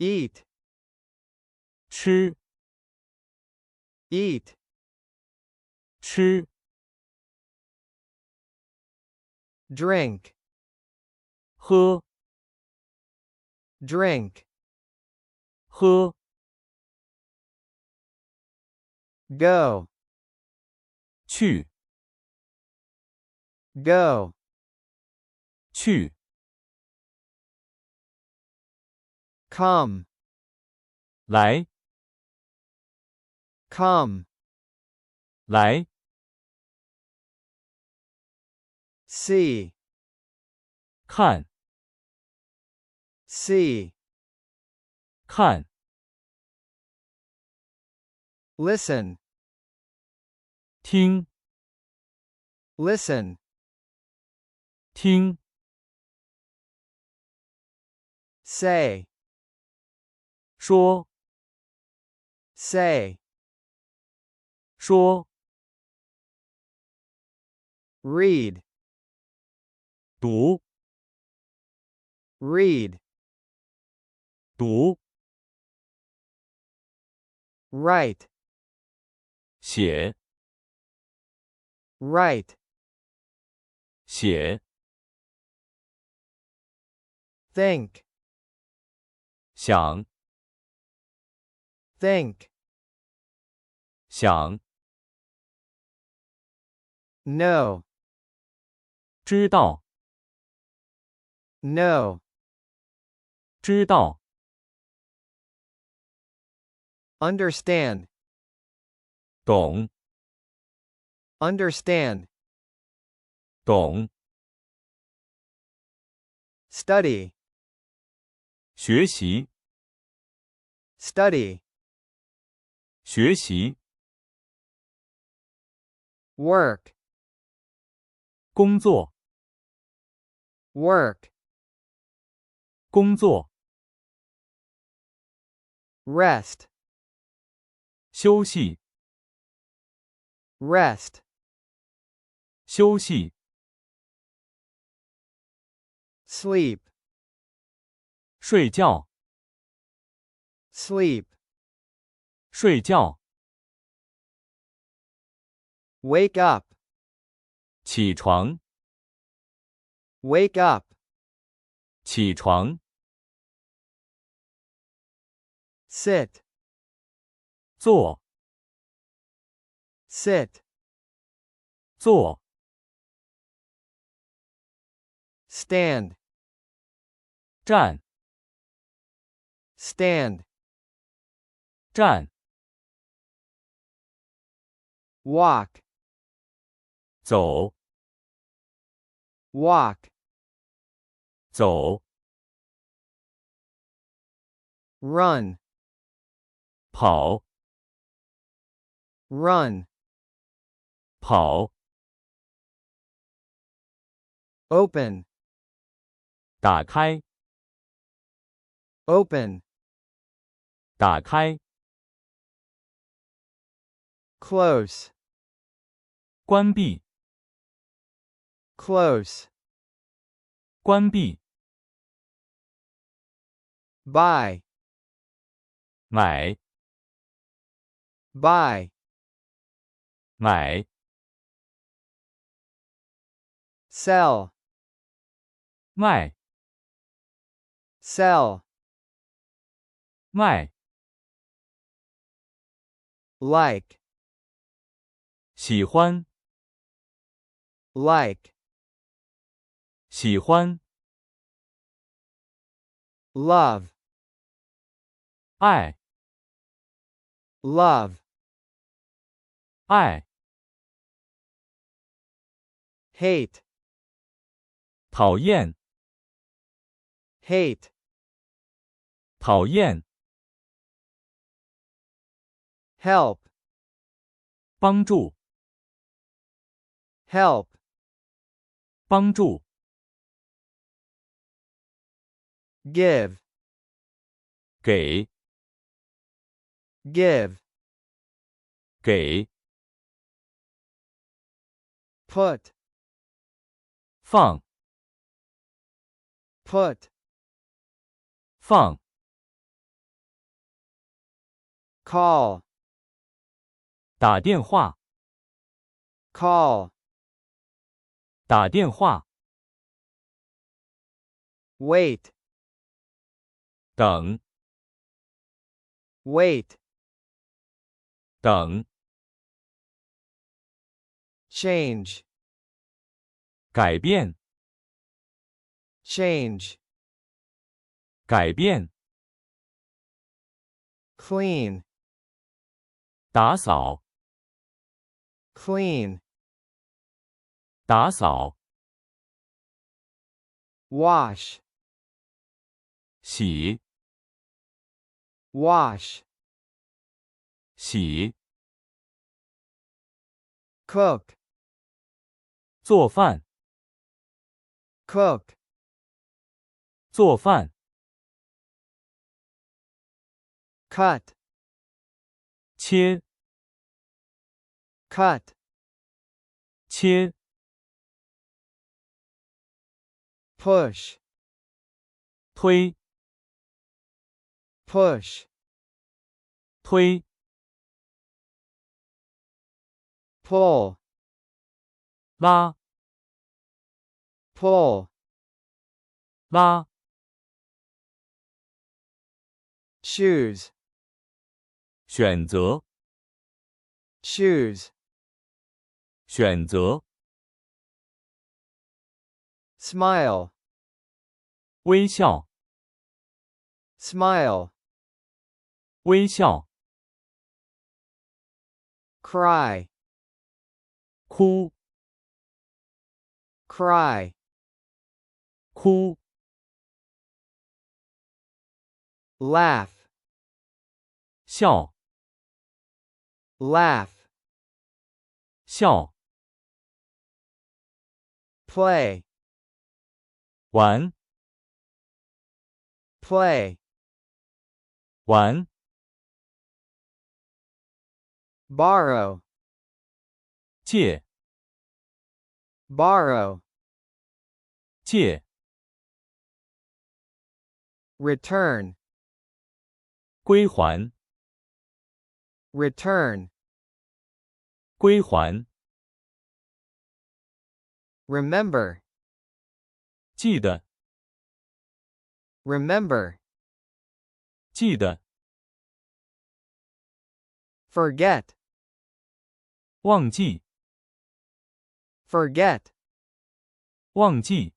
eat, 吃 eat, 吃 drink, 喝 drink, 喝 go, 去 go, 去 come, 来 come, 来 see, 看 see, 看 listen, 听 listen, 听 say, 说 say, 说 read, 读 read, 读 write, 写 write, 写 think, 想 think, 想 know, 知道 know, 知道 understand, 懂 understand, 懂 study, 学习 study, 学习 work, 工作 work, 工作 rest, 休息 rest, 休息 sleep, 睡觉 sleep, 睡觉 wake up, 起床 wake up, 起床 sit, 坐 sit, 坐 stand, 站 stand, 站 walk, 走 walk, 走 run, 跑 run, 跑 open, 打开 open, 打开 close, 关闭 close, 关闭 buy, 买 buy, 买 sell, 卖 sell, 卖 like, 喜欢 like, 喜欢 love, 爱 love, 爱 hate, 讨厌 hate, 讨厌 help, 帮助 help, 帮助 give, 给 give, 给 put, 放 put, 放 call, 打电话， call, 打电话， wait, 等， wait, 等， change, 改变， change, 改变， clean, 打扫， clean, 打扫， wash, 洗， wash, 洗， cook, 做饭， cook, 做饭， cut, 切， cut, 切， push, 推， push, 推， pull, 拉， pull, 拉， choose, 选择， choose, 选择， smile, 微笑， smile, 微笑， cry, 哭， cry, 哭， laugh, 笑， laugh, 笑， play, 玩， play, 玩， borrow, 借， borrow, 借， return, 归还， return, 归还， remember, 记得， remember, 记得， forget, 忘记， forget, 忘记，